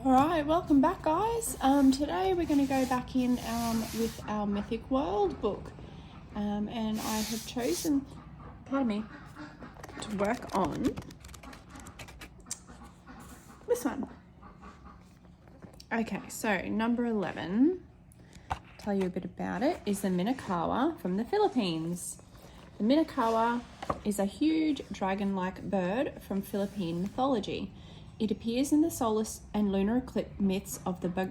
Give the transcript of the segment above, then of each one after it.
Alright, welcome back guys. Today we're going to go back in with our Mythic World book, and I have chosen, to work on this one. Okay, so number 11, tell you a bit about it, is the Minokawa from the Philippines. The Minokawa is a huge dragon-like bird from Philippine mythology. It appears in the solar and lunar eclipse myths of the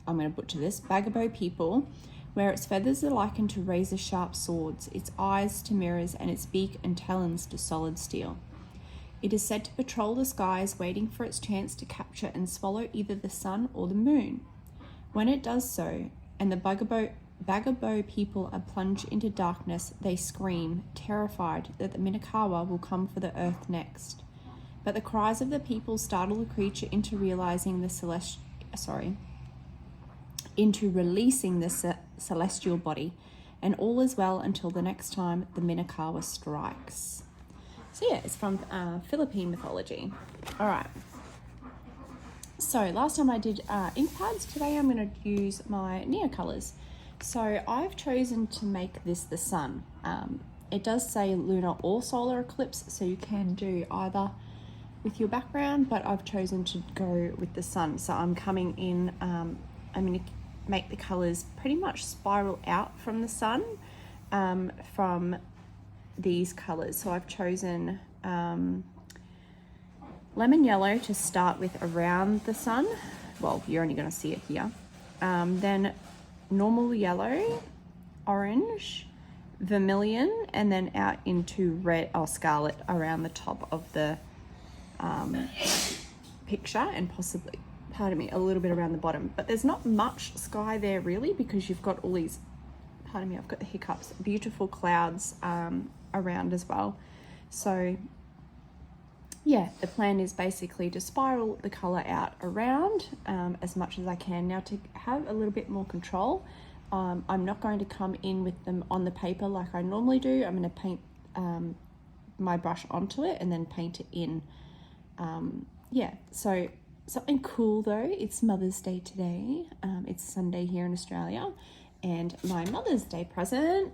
Bagabo people, where its feathers are likened to razor-sharp swords, its eyes to mirrors, and its beak and talons to solid steel. It is said to patrol the skies, waiting for its chance to capture and swallow either the sun or the moon. When it does so, and the Bagabo people are plunged into darkness, they scream, terrified that the Minokawa will come for the earth next. But the cries of the people startle the creature into releasing the celestial body, and all is well until the next time the Minokawa strikes. So yeah, it's from Philippine mythology. All right. So last time I did ink pads. Today I'm going to use my Neo colors. So I've chosen to make this the sun. It does say lunar or solar eclipse, so you can do either with your background, but I've chosen to go with the sun. So I'm coming in, I'm going to make the colors pretty much spiral out from the sun from these colors. So I've chosen lemon yellow to start with around the sun. Well, you're only going to see it here. Then normal yellow, orange, vermilion, and then out into red or scarlet around the top of the picture, and possibly, a little bit around the bottom. But there's not much sky there really, because you've got all these, I've got the hiccups, beautiful clouds around as well. So yeah, the plan is basically to spiral the color out around as much as I can. Now, to have a little bit more control, I'm not going to come in with them on the paper like I normally do. I'm going to paint my brush onto it and then paint it in. So something cool though, it's Mother's Day today. It's Sunday here in Australia, and my Mother's Day present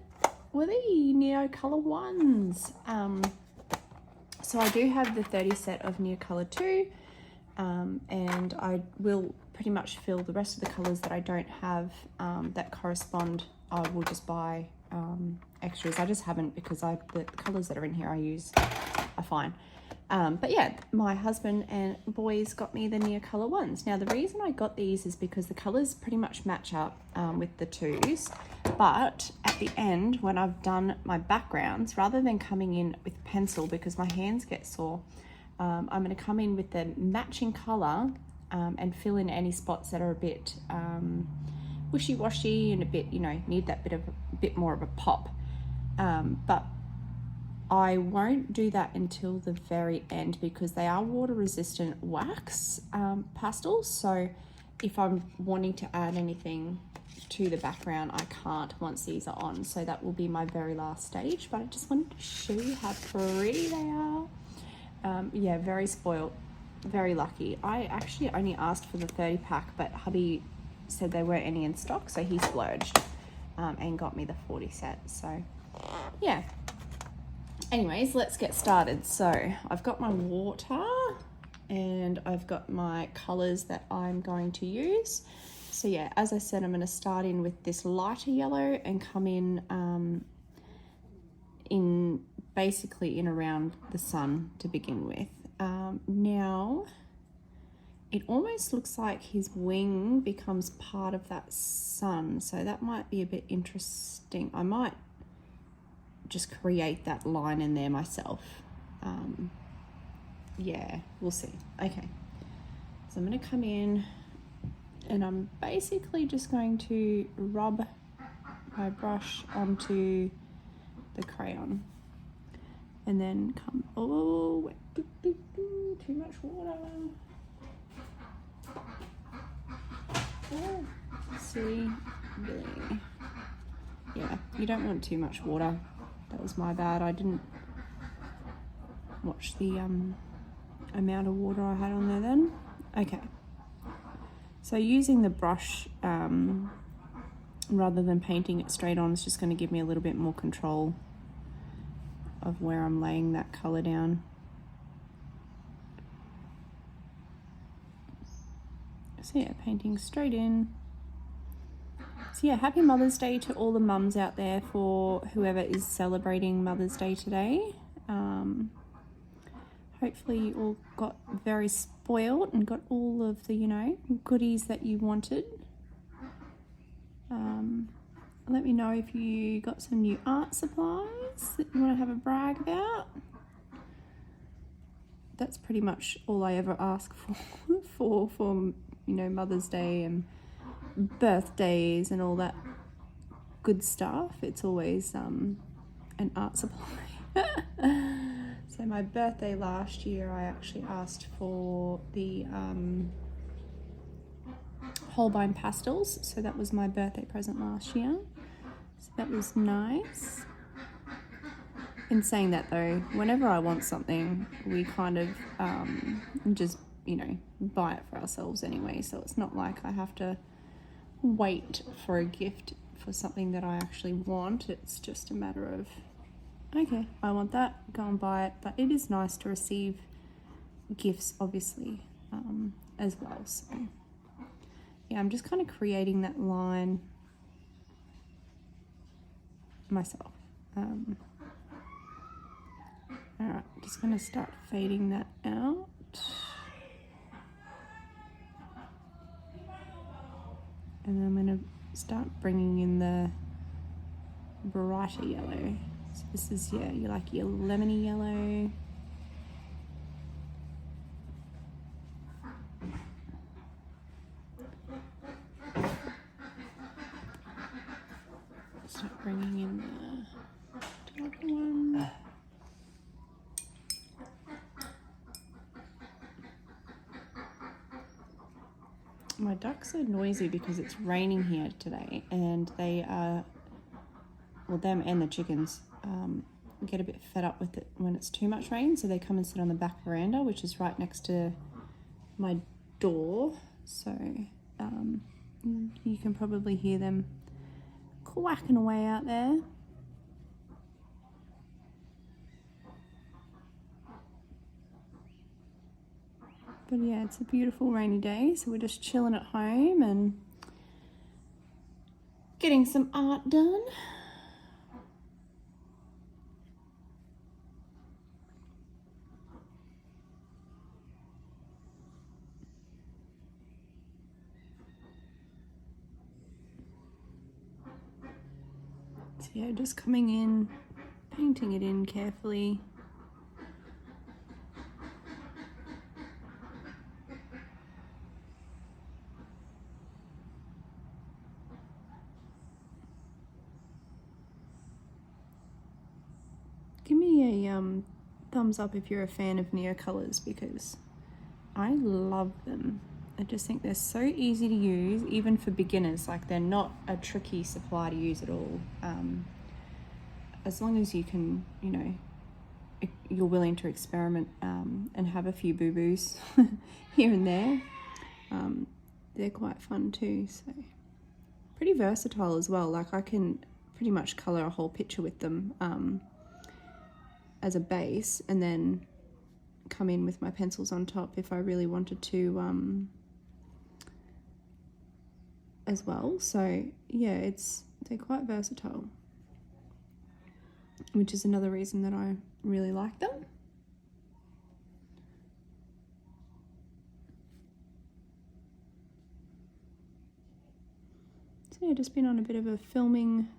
were the Neo Color ones. So I do have the 30 set of Neo Color 2, and I will pretty much fill the rest of the colors that I don't have that correspond. I will just buy extras. I just haven't, because the colors that are in here I use are fine. But yeah, my husband and boys got me the Neo Color ones. Now, the reason I got these is because the colors pretty much match up with the twos. But at the end, when I've done my backgrounds, rather than coming in with pencil because my hands get sore, I'm going to come in with the matching color and fill in any spots that are a bit wishy-washy and a bit, need that bit more of a pop. But I won't do that until the very end, because they are water resistant wax pastels. So if I'm wanting to add anything to the background, I can't once these are on. So that will be my very last stage, but I just wanted to show you how pretty they are. Yeah, very spoiled, very lucky. I actually only asked for the 30 pack, but hubby said there weren't any in stock, so he splurged and got me the 40 set. So yeah. Anyways, let's get started. So I've got my water and I've got my colors that I'm going to use. So yeah, as I said, I'm going to start in with this lighter yellow and come in basically in around the sun to begin with. Now it almost looks like his wing becomes part of that sun, so that might be a bit interesting. I might just create that line in there myself. Yeah, we'll see. Okay, so I'm going to come in and I'm basically just going to rub my brush onto the crayon and then come, too much water. See, yeah, you don't want too much water. That was my bad. I didn't watch the amount of water I had on there then. Okay, So using the brush rather than painting it straight on is just going to give me a little bit more control of where I'm laying that colour down. So yeah, painting straight in. So yeah, happy Mother's Day to all the mums out there, for whoever is celebrating Mother's Day today. Hopefully you all got very spoiled and got all of the, you know, goodies that you wanted. Let me know if you got some new art supplies that you want to have a brag about. That's pretty much all I ever ask for you know, Mother's Day and birthdays and all that good stuff. It's always an art supply. So my birthday last year, I actually asked for the Holbein pastels, so that was my birthday present last year, so that was nice. In saying that though, whenever I want something, we kind of just, you know, buy it for ourselves anyway, so it's not like I have to wait for a gift for something that I actually want. It's just a matter of, okay, I want that, go and buy it. But it is nice to receive gifts, obviously, as well. So yeah, I'm just kind of creating that line myself. All right, just going to start fading that out. And then I'm going to start bringing in the brighter yellow. So this is, yeah, you like your lemony yellow. Start bringing in the darker one. My ducks are noisy because it's raining here today, and they are, well, them and the chickens get a bit fed up with it when it's too much rain, so they come and sit on the back veranda, which is right next to my door. So you can probably hear them quacking away out there. But yeah, it's a beautiful rainy day, so we're just chilling at home and getting some art done. So yeah, just coming in, painting it in carefully. Give me a thumbs up if you're a fan of Neo colors, because I love them. I just think they're so easy to use, even for beginners. Like, they're not a tricky supply to use at all. As long as you can, you know, you're willing to experiment and have a few boo-boos here and there. They're quite fun too, so pretty versatile as well. Like, I can pretty much colour a whole picture with them as a base, and then come in with my pencils on top if I really wanted to as well. So yeah, they're quite versatile, which is another reason that I really like them. So yeah, just been on a bit of a filming,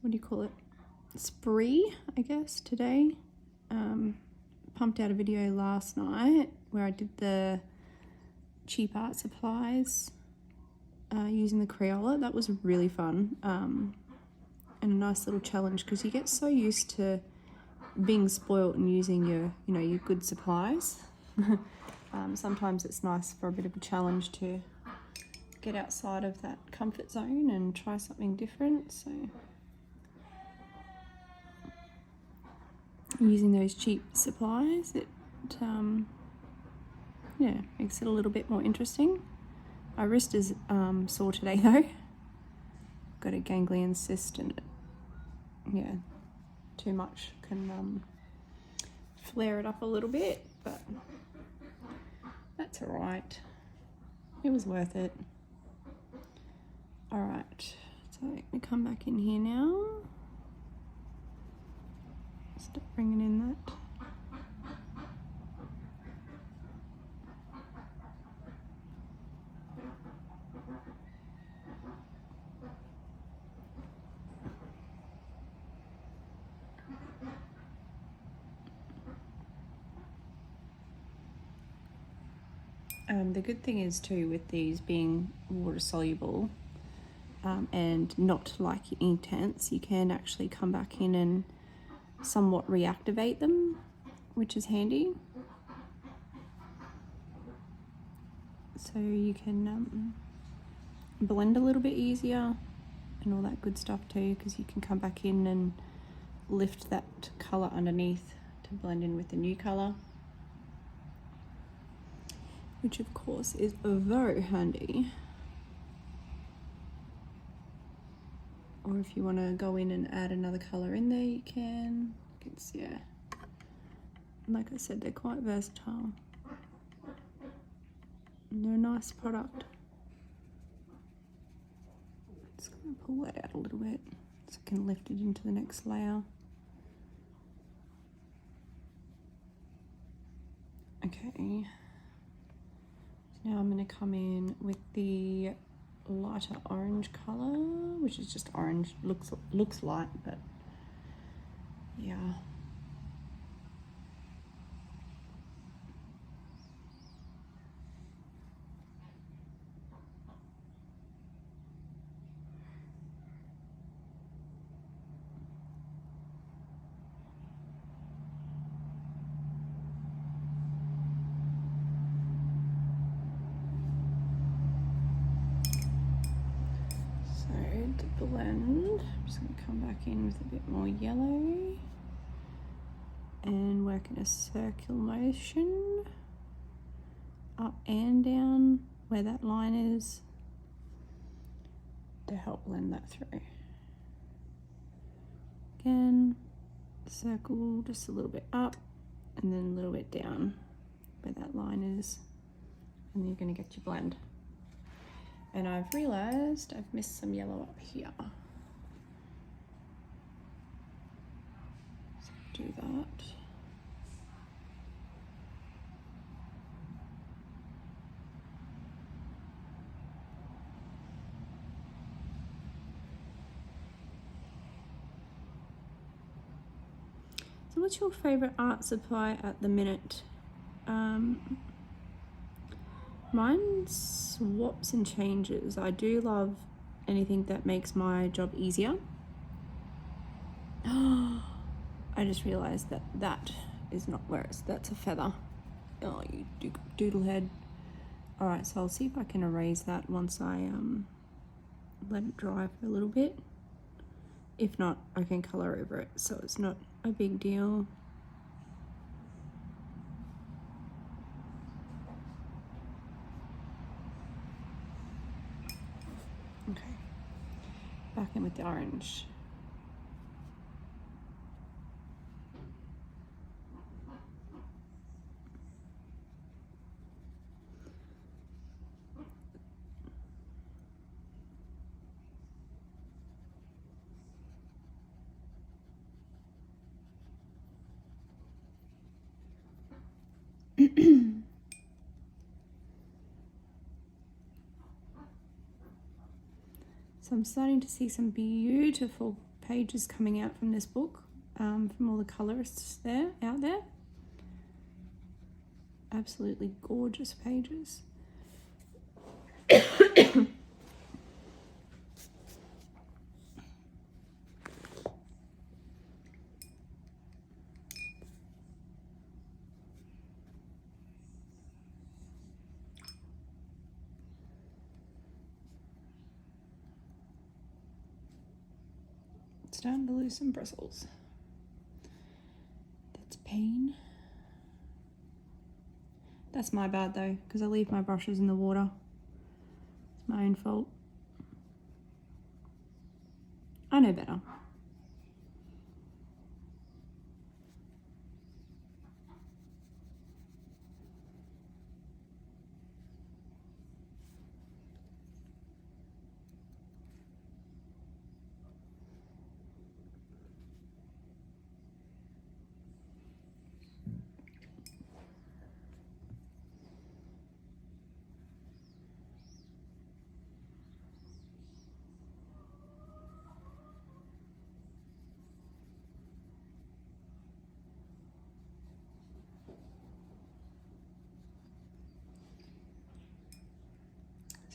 what do you call it, spree, I guess, today. Pumped out a video last night where I did the cheap art supplies using the Crayola. That was really fun, and a nice little challenge, because you get so used to being spoilt and using your, you know, your good supplies. Sometimes it's nice for a bit of a challenge to get outside of that comfort zone and try something different. So using those cheap supplies, it yeah, makes it a little bit more interesting. My wrist is sore today though. Got a ganglion cyst and yeah, too much can flare it up a little bit, but that's all right. It was worth it. All right, so let me come back in here now. Start bringing in that. The good thing is too with these being water soluble and not like ink tints, you can actually come back in and somewhat reactivate them, which is handy. So you can blend a little bit easier and all that good stuff too, because you can come back in and lift that colour underneath to blend in with the new colour, which of course is very handy. Or if you want to go in and add another colour in there, you can. It's, yeah, like I said, they're quite versatile. And they're a nice product. Just going to pull that out a little bit so I can lift it into the next layer. Okay. Now I'm going to come in with the lighter orange colour, which is just orange. Looks light, but yeah. To blend, I'm just going to come back in with a bit more yellow and work in a circular motion up and down where that line is to help blend that through. Again, circle just a little bit up and then a little bit down where that line is, and then you're going to get your blend. And I've realised I've missed some yellow up here. So do that. So what's your favourite art supply at the minute? Mine swaps and changes. I do love anything that makes my job easier. I just realised that that is not where it's, that's a feather. Oh, you doodle head. Alright, so I'll see if I can erase that once I let it dry for a little bit. If not, I can colour over it, so it's not a big deal. Okay, back in with the orange. So I'm starting to see some beautiful pages coming out from this book, from all the colorists out there. Absolutely gorgeous pages. Starting to lose some bristles. That's pain. That's my bad though, because I leave my brushes in the water. It's my own fault. I know better.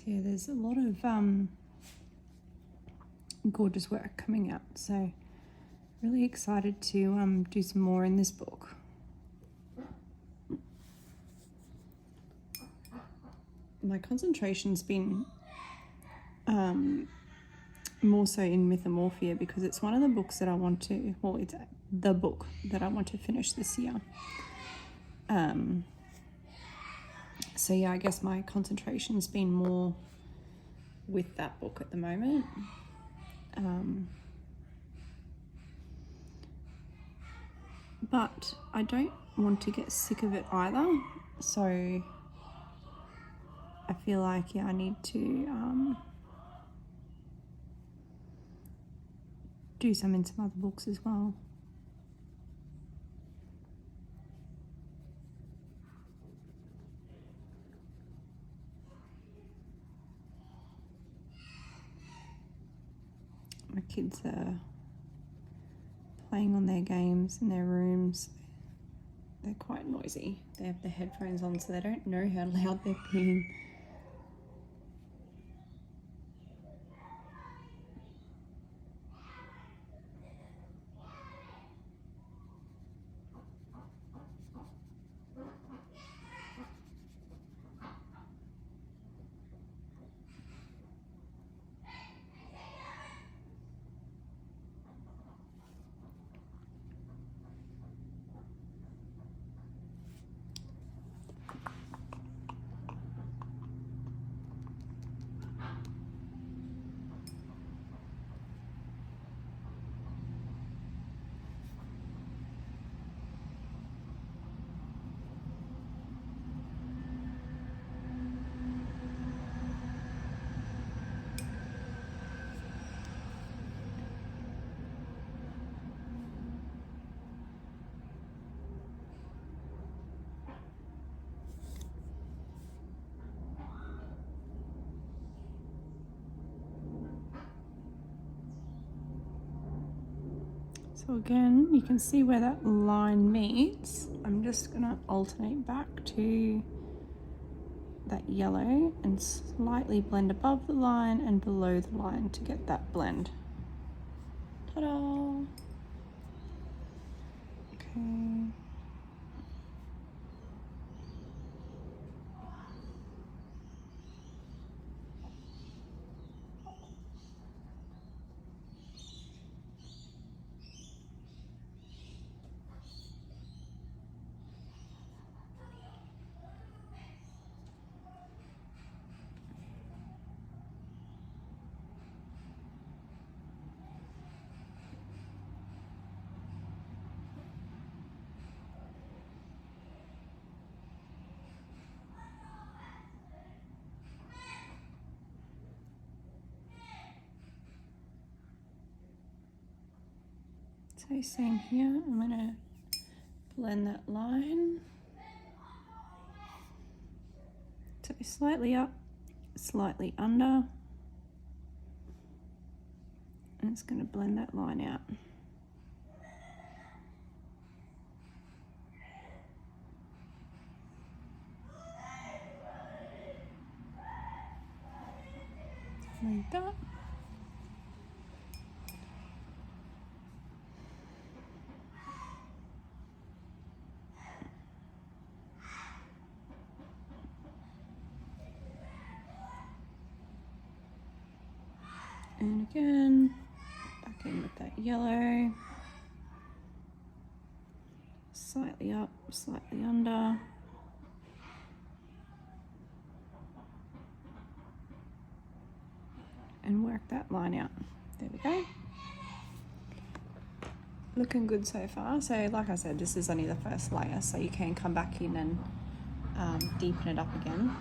Yeah, there's a lot of gorgeous work coming out, so really excited to do some more in this book. My concentration's been more so in Mythomorphia because it's one of the books that I want to, well, it's the book that I want to finish this year. So yeah, I guess my concentration's been more with that book at the moment. But I don't want to get sick of it either. So I feel like, yeah, I need to do some in some other books as well. My kids are playing on their games in their rooms. They're quite noisy. They have the headphones on, so they don't know how loud they're being. So again, you can see where that line meets. I'm just gonna alternate back to that yellow and slightly blend above the line and below the line to get that blend. Ta-da! Okay. So same here, I'm gonna blend that line. So slightly up, slightly under. And it's gonna blend that line out. Like that. And again, back in with that yellow. Slightly up, slightly under. and work that line out. There we go. Looking good so far. So like I said, this is only the first layer, so you can come back in and deepen it up again.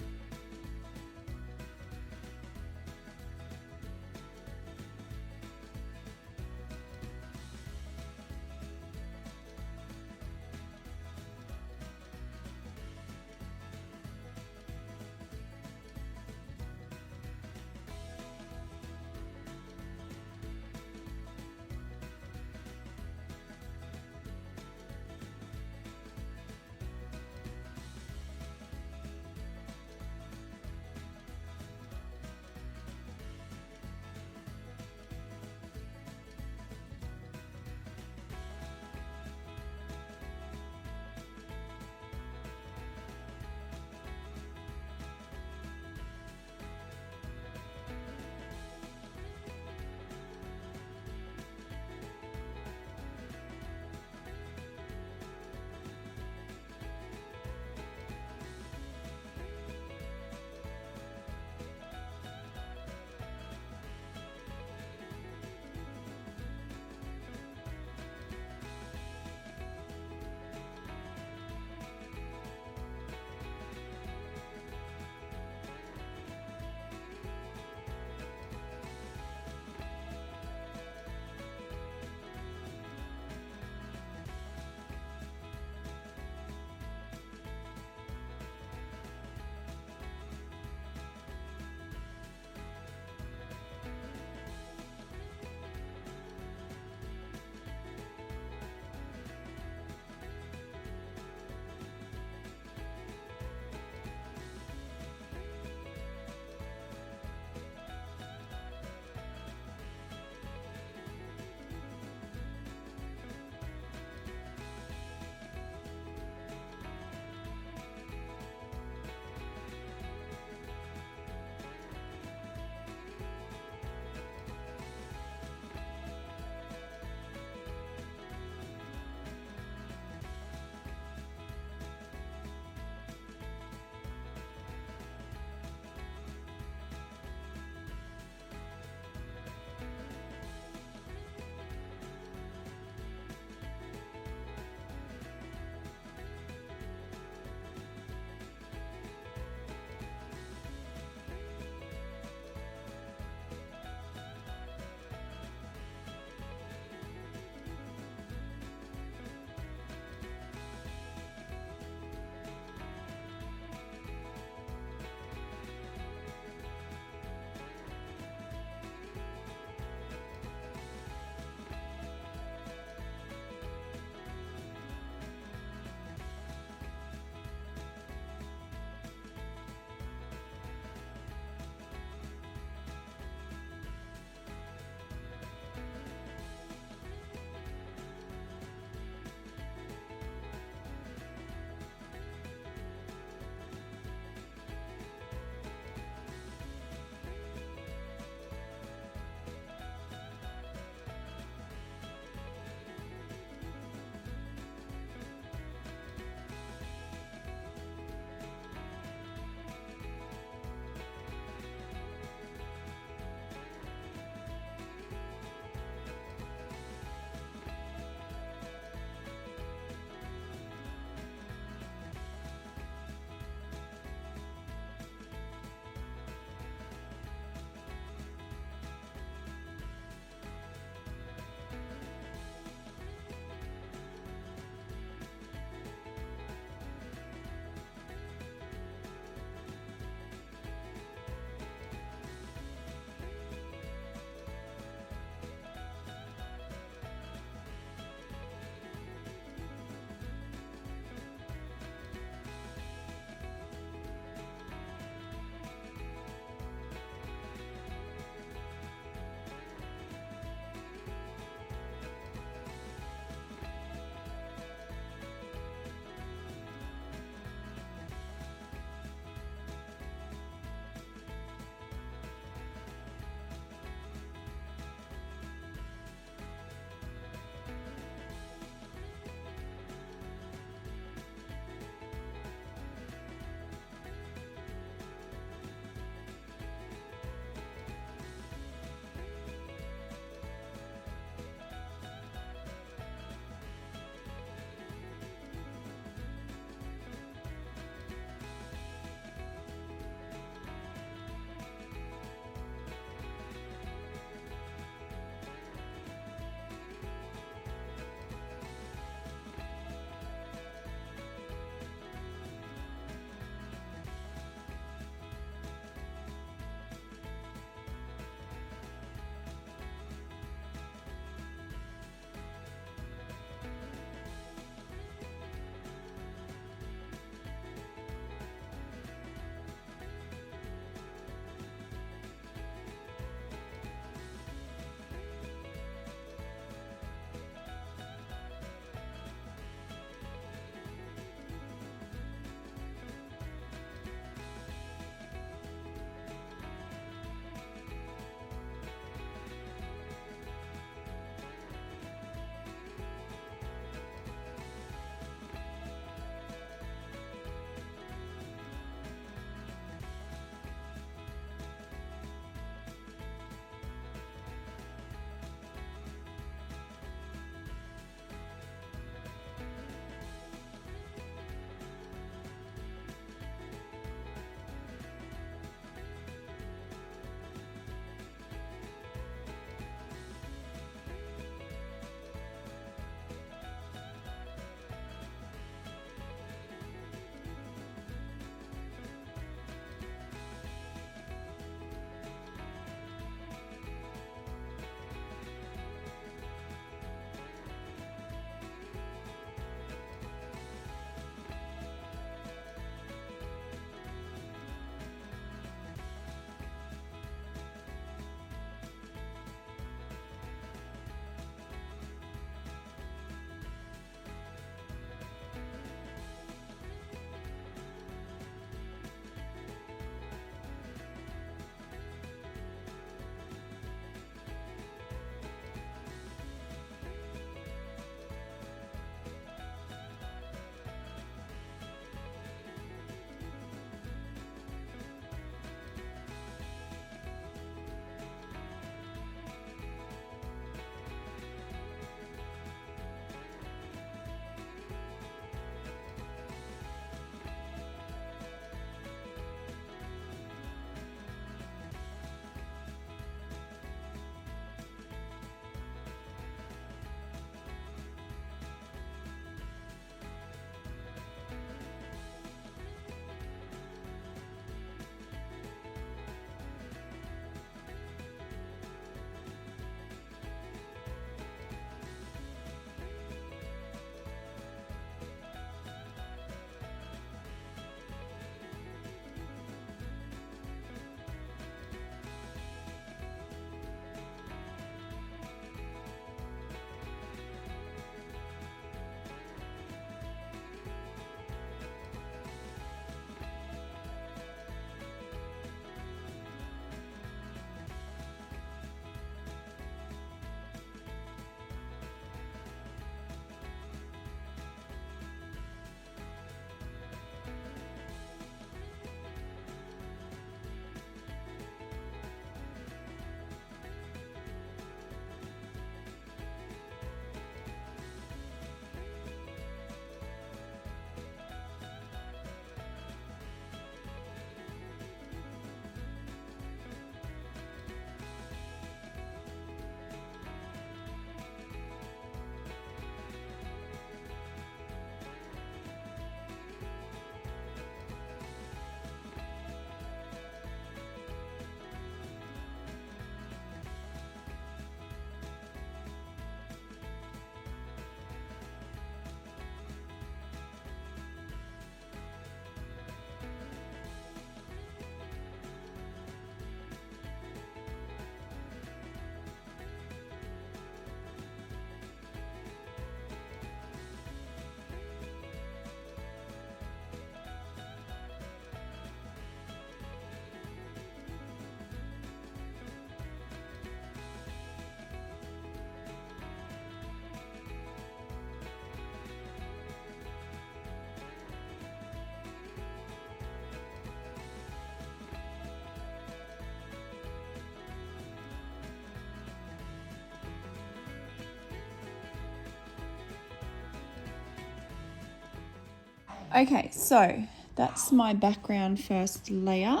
Okay, so that's my background first layer.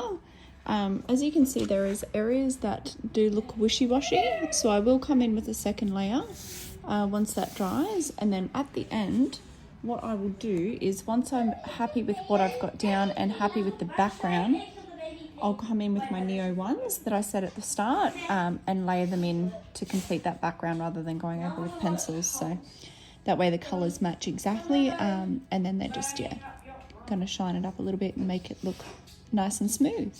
As you can see, there is areas that do look wishy-washy, so I will come in with a second layer once that dries, and then at the end, what I will do is once I'm happy with what I've got down and happy with the background, I'll come in with my Neo ones that I said at the start and layer them in to complete that background rather than going over with pencils. So that way the colours match exactly, and then they're just, going to shine it up a little bit and make it look nice and smooth.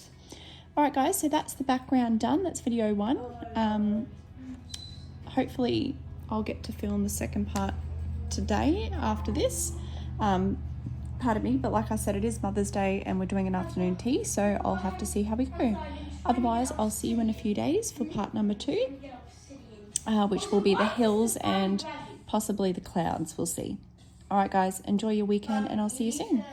All right, guys, so that's the background done. That's video 1. Hopefully I'll get to film the second part today after this. Pardon me, but like I said, it is Mother's Day and we're doing an afternoon tea, so I'll have to see how we go. Otherwise, I'll see you in a few days for part number 2, which will be the hills and possibly the clouds. We'll see. All right, guys, enjoy your weekend and I'll see you soon.